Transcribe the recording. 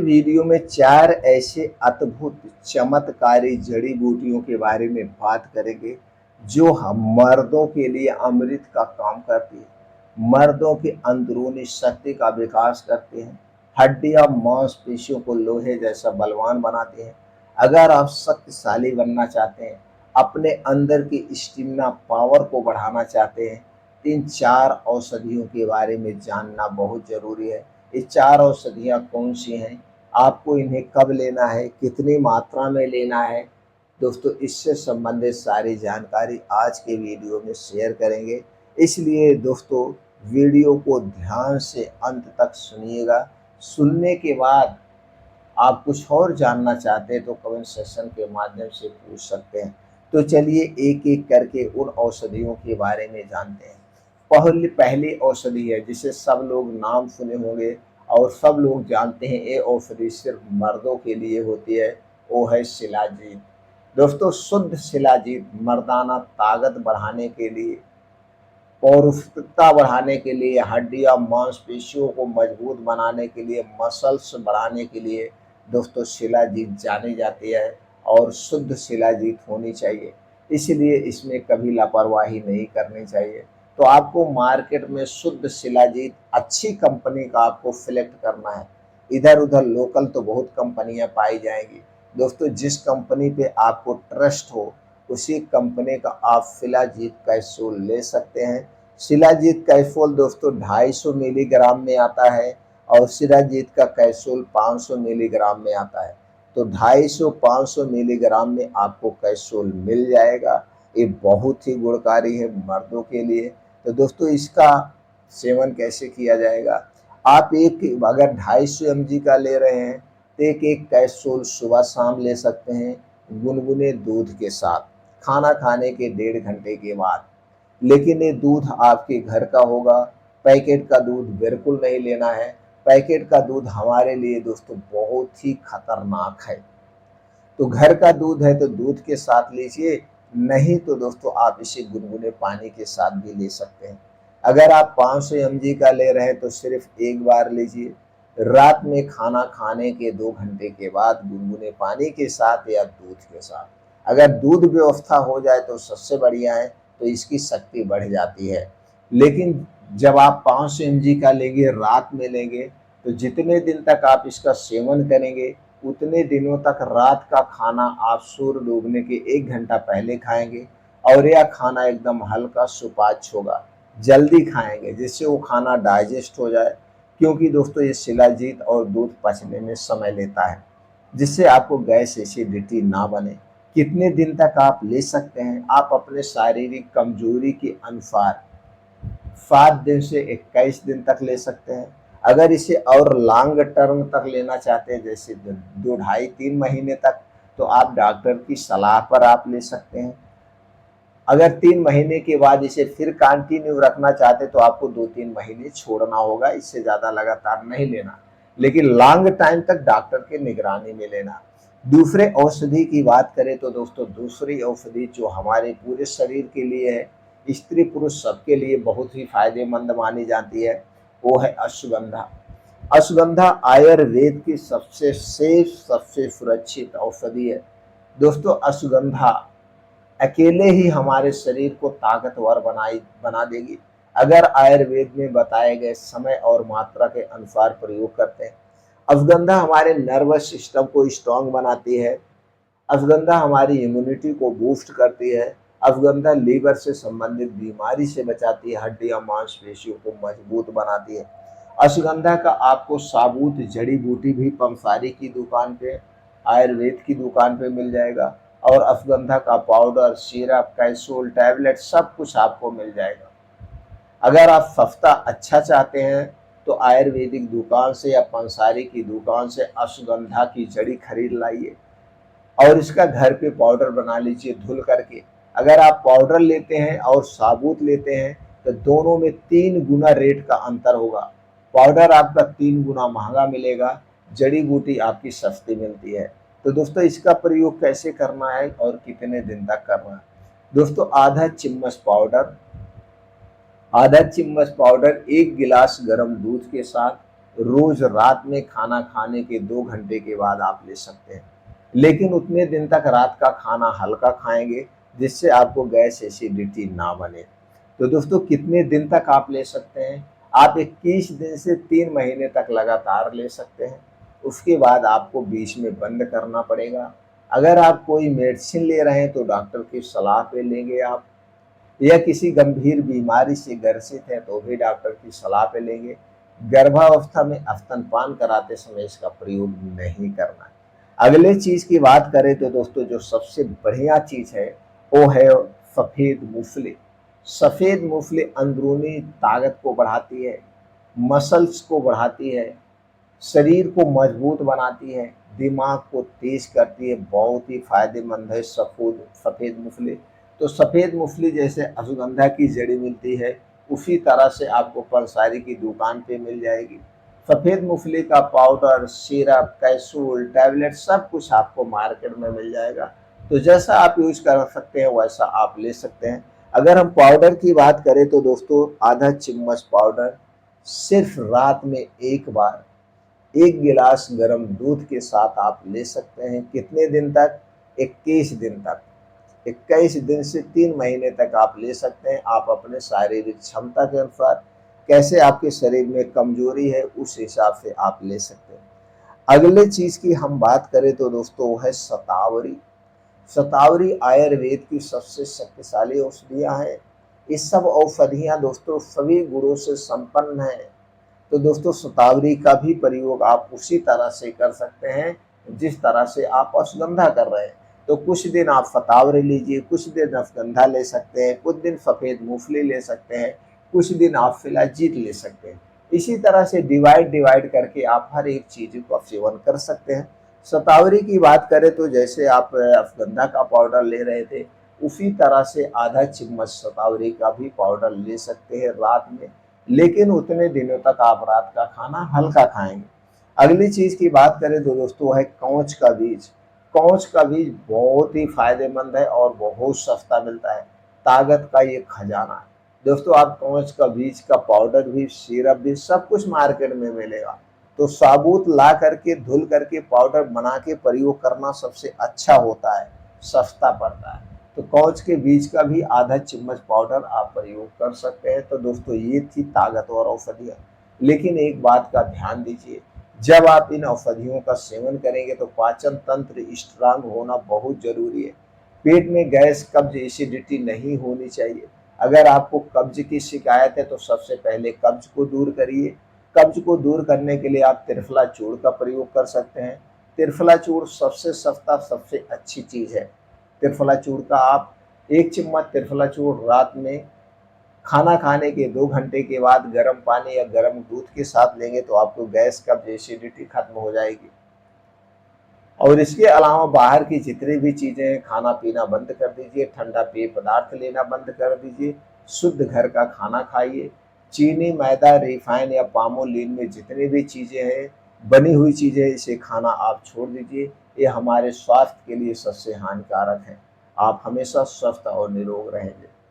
Video में 4 ऐसे अद्भुत चमत्कारी जड़ी बूटियों के बारे में बात करेंगे जो हम मर्दों के लिए अमृत का काम करती है। मर्दों की अंदरूनी शक्ति का विकास करते हैं, हड्डियां मांसपेशियों को लोहे जैसा बलवान बनाते हैं। अगर आप शक्तिशाली बनना चाहते हैं, अपने अंदर की स्टेमिना पावर को बढ़ाना चाहते हैं, इन 4 औषधियों के बारे में जानना बहुत जरूरी है। ये 4 औषधियाँ कौन-सी हैं? आपको इन्हें कब लेना है? कितनी मात्रा में लेना है? दोस्तों, इससे संबंधित सारी जानकारी आज के वीडियो में शेयर करेंगे। इसलिए दोस्तों, वीडियो को ध्यान से अंत तक सुनिएगा। सुनने के बाद आप कुछ और जानना चाहते हैं तो कमेंट सेक्शन के माध्यम से पूछ सकते हैं। तो चलिए एक-एक करके उन औषधियों के बारे में जानते हैं। पहली औषधि है जिसे सब लोग नाम सुने होंगे और सब लोग जानते हैं, ये औषधि सिर्फ मर्दों के लिए होती है, वो है शिलाजीत। दोस्तों, शुद्ध शिलाजीत मर्दाना ताकत बढ़ाने के लिए, पौरुषता बढ़ाने के लिए, हड्डियां मांसपेशियों को मजबूत बनाने के लिए, मसल्स बढ़ाने के लिए दोस्तों शिलाजीत जानी जाती है और शुद्ध शिलाजीत होनी चाहिए। इसलिए इसमें कभी लापरवाही नहीं करनी चाहिए। तो आपको मार्केट में शुद्ध शिलाजीत अच्छी कंपनी का आपको सिलेक्ट करना है। इधर उधर लोकल तो बहुत कंपनियां पाई जाएंगी। दोस्तों, जिस कंपनी पे आपको ट्रस्ट हो उसी कंपनी का आप शिलाजीत कैप्सूल ले सकते हैं। शिलाजीत कैप्सूल दोस्तों 250 मिलीग्राम में आता है और शिलाजीत का कैप्सूल 500 मिलीग्राम में आता है। तो 250-500 मिलीग्राम में आपको कैप्सूल मिल जाएगा। ये बहुत ही गुणकारी है मर्दों के लिए। तो दोस्तों, इसका सेवन कैसे किया जाएगा? आप अगर 250 mg का ले रहे हैं तो एक कैप्सूल सुबह शाम ले सकते हैं, गुनगुने दूध के साथ, खाना खाने के 1.5 घंटे के बाद। लेकिन ये दूध आपके घर का होगा, पैकेट का दूध बिल्कुल नहीं लेना है। पैकेट का दूध हमारे लिए दोस्तों बहुत ही खतरनाक है। तो घर का दूध है तो दूध के साथ लीजिए, नहीं तो दोस्तों आप इसे गुनगुने पानी के साथ भी ले सकते हैं। अगर आप 500 mg का ले रहे हैं तो सिर्फ एक बार लीजिए, रात में खाना खाने के 2 घंटे के बाद गुनगुने पानी के साथ या दूध के साथ। अगर दूध व्यवस्था हो जाए तो सबसे बढ़िया है, तो इसकी शक्ति बढ़ जाती है। लेकिन जब आप 500 mg का लेंगे, रात में लेंगे, तो जितने दिन तक आप इसका सेवन करेंगे उतने दिनों तक रात का खाना आप सूर्य डूबने के 1 घंटा पहले खाएंगे और यह खाना एकदम हल्का सुपाच्य होगा। जल्दी खाएंगे जिससे वो खाना डाइजेस्ट हो जाए, क्योंकि दोस्तों ये शिलाजीत और दूध पचने में समय लेता है, जिससे आपको गैस एसिडिटी ना बने। कितने दिन तक आप ले सकते हैं? आप अपने शारीरिक कमजोरी के अनुसार 7 दिन से 21 दिन तक ले सकते हैं। अगर इसे और लॉन्ग टर्म तक लेना चाहते हैं, जैसे 2 ढाई 3 महीने तक, तो आप डॉक्टर की सलाह पर आप ले सकते हैं। अगर 3 महीने के बाद इसे फिर कंटिन्यू रखना चाहते तो आपको 2-3 महीने छोड़ना होगा, इससे ज़्यादा लगातार नहीं लेना, लेकिन लॉन्ग टाइम तक डॉक्टर की निगरानी में लेना। दूसरे औषधि की बात करें तो दोस्तों, दूसरी औषधि जो हमारे पूरे शरीर के लिए है, स्त्री पुरुष सबके लिए बहुत ही फायदेमंद मानी जाती है, वो है अश्वगंधा। अश्वगंधा आयुर्वेद की सबसे सेफ, सबसे सुरक्षित औषधि है। दोस्तों, अश्वगंधा अकेले ही हमारे शरीर को ताकतवर बना देगी, अगर आयुर्वेद में बताए गए समय और मात्रा के अनुसार प्रयोग करते हैं। अश्वगंधा हमारे नर्वस सिस्टम को स्ट्रांग बनाती है। अश्वगंधा हमारी इम्यूनिटी को बूस्ट करती है। अश्वगंधा लीवर से संबंधित बीमारी से बचाती है, हड्डियां मांसपेशियों को मजबूत बनाती है। अश्वगंधा का आपको साबुत जड़ी बूटी भी पंसारी की दुकान पे, आयुर्वेद की दुकान पे मिल जाएगा, और अश्वगंधा का पाउडर, सिरप, कैप्सूल, टैबलेट सब कुछ आपको मिल जाएगा। अगर आप सस्ता अच्छा चाहते हैं तो आयुर्वेदिक दुकान से या पंसारी की दुकान से अश्वगंधा की जड़ी खरीद लाइए और इसका घर पे पाउडर बना लीजिए धुल करके। अगर आप पाउडर लेते हैं और साबुत लेते हैं तो दोनों में 3 गुना रेट का अंतर होगा। पाउडर आपका 3 गुना महंगा मिलेगा, जड़ी बूटी आपकी सस्ती मिलती है। तो दोस्तों, इसका प्रयोग कैसे करना है और कितने दिन तक करना है? दोस्तों, आधा चम्मच पाउडर 1 गिलास गर्म दूध के साथ रोज रात में खाना खाने के 2 घंटे के बाद आप ले सकते हैं। लेकिन उतने दिन तक रात का खाना हल्का खाएंगे जिससे आपको गैस एसिडिटी ना बने। तो दोस्तों कितने दिन तक आप ले सकते हैं? आप 21 दिन से 3 महीने तक लगातार ले सकते हैं। उसके बाद आपको बीच में बंद करना पड़ेगा। अगर आप कोई मेडिसिन ले रहे हैं तो डॉक्टर की सलाह पे लेंगे आप, या किसी गंभीर बीमारी से ग्रसित है तो भी डॉक्टर की सलाह पे लेंगे। गर्भावस्था में स्तनपान कराते समय इसका प्रयोग नहीं करना है। अगले चीज की बात करें तो दोस्तों जो सबसे बढ़िया चीज है वो है सफेद मूंगफली। सफेद मूंगफली अंदरूनी ताकत को बढ़ाती है, मसल्स को बढ़ाती है, शरीर को मजबूत बनाती है, दिमाग को तेज करती है। बहुत ही फायदेमंद है सफेद सफेद मूंगफली। तो सफेद मूंगफली जैसे अश्वगंधा की जड़ी मिलती है उसी तरह से आपको पंसारी की दुकान पे मिल जाएगी। सफेद मूंगफली का पाउडर, सिरप, कैप्सूल, टैबलेट सब कुछ आपको मार्केट में मिल जाएगा। तो जैसा आप यूज कर सकते हैं वैसा आप ले सकते हैं। अगर हम पाउडर की बात करें तो दोस्तों आधा चम्मच पाउडर सिर्फ रात में एक बार 1 गिलास गर्म दूध के साथ आप ले सकते हैं। कितने दिन तक? 21 दिन तक। 21 दिन से 3 महीने तक आप ले सकते हैं। आप अपने शारीरिक क्षमता के अनुसार, कैसे आपके शरीर में कमजोरी है उस हिसाब से आप ले सकते हैं। अगले चीज की हम बात करें तो दोस्तों वो है शतावरी। शतावरी आयुर्वेद की सबसे शक्तिशाली औषधियां हैं। ये सब औषधियां दोस्तों सभी गुणों से संपन्न हैं। तो दोस्तों शतावरी का भी प्रयोग आप उसी तरह से कर सकते हैं जिस तरह से आप अश्वगंधा कर रहे हैं। तो कुछ दिन आप शतावरी लीजिए, कुछ दिन अश्वगंधा ले सकते हैं, कुछ दिन सफेद मूंगफली ले सकते हैं, कुछ दिन आप शिलाजीत ले सकते हैं। इसी तरह से डिवाइड डिवाइड करके आप हर एक चीज का सेवन कर सकते हैं। शतावरी की बात करें तो जैसे आप अश्वगंधा का पाउडर ले रहे थे उसी तरह से आधा चम्मच शतावरी का भी पाउडर ले सकते हैं रात में। लेकिन उतने दिनों तक आप रात का खाना हल्का खाएंगे। अगली चीज की बात करें तो दोस्तों है कौच का बीज। कौच का बीज बहुत ही फायदेमंद है और बहुत सस्ता मिलता है। ताकत का ये खजाना है। दोस्तों आप कौच का बीज का पाउडर भी, सिरप भी सब कुछ मार्केट में मिलेगा। तो साबुत ला करके धुल करके पाउडर बना के प्रयोग करना सबसे अच्छा होता है, सस्ता पड़ता है। तो कौच के बीज का भी आधा चम्मच पाउडर आप प्रयोग कर सकते हैं। तो दोस्तों ये थी ताकतवर औषधियाँ। लेकिन एक बात का ध्यान दीजिए, जब आप इन औषधियों का सेवन करेंगे तो पाचन तंत्र स्ट्रांग होना बहुत जरूरी है। पेट में गैस, कब्ज, एसिडिटी नहीं होनी चाहिए। अगर आपको कब्ज की शिकायत है तो सबसे पहले कब्ज को दूर करिए। कब्ज को दूर करने के लिए आप त्रिफला चूर्ण का प्रयोग कर सकते हैं। त्रिफला चूर्ण सबसे सस्ता, सबसे अच्छी चीज है। त्रिफला चूर्ण का आप 1 चम्मच त्रिफला चूर्ण रात में खाना खाने के 2 घंटे के बाद गर्म पानी या गर्म दूध के साथ लेंगे तो आपको गैस, कब्ज, एसिडिटी खत्म हो जाएगी। और इसके अलावा बाहर की जितनी भी चीजें हैं खाना पीना बंद कर दीजिए, ठंडा पेय पदार्थ लेना बंद कर दीजिए, शुद्ध घर का खाना खाइए। चीनी, मैदा, रिफाइन या पामोलिन में जितनी भी चीजें हैं, बनी हुई चीजें, इसे खाना आप छोड़ दीजिए। ये हमारे स्वास्थ्य के लिए सबसे हानिकारक है। आप हमेशा स्वस्थ और निरोग रहेंगे।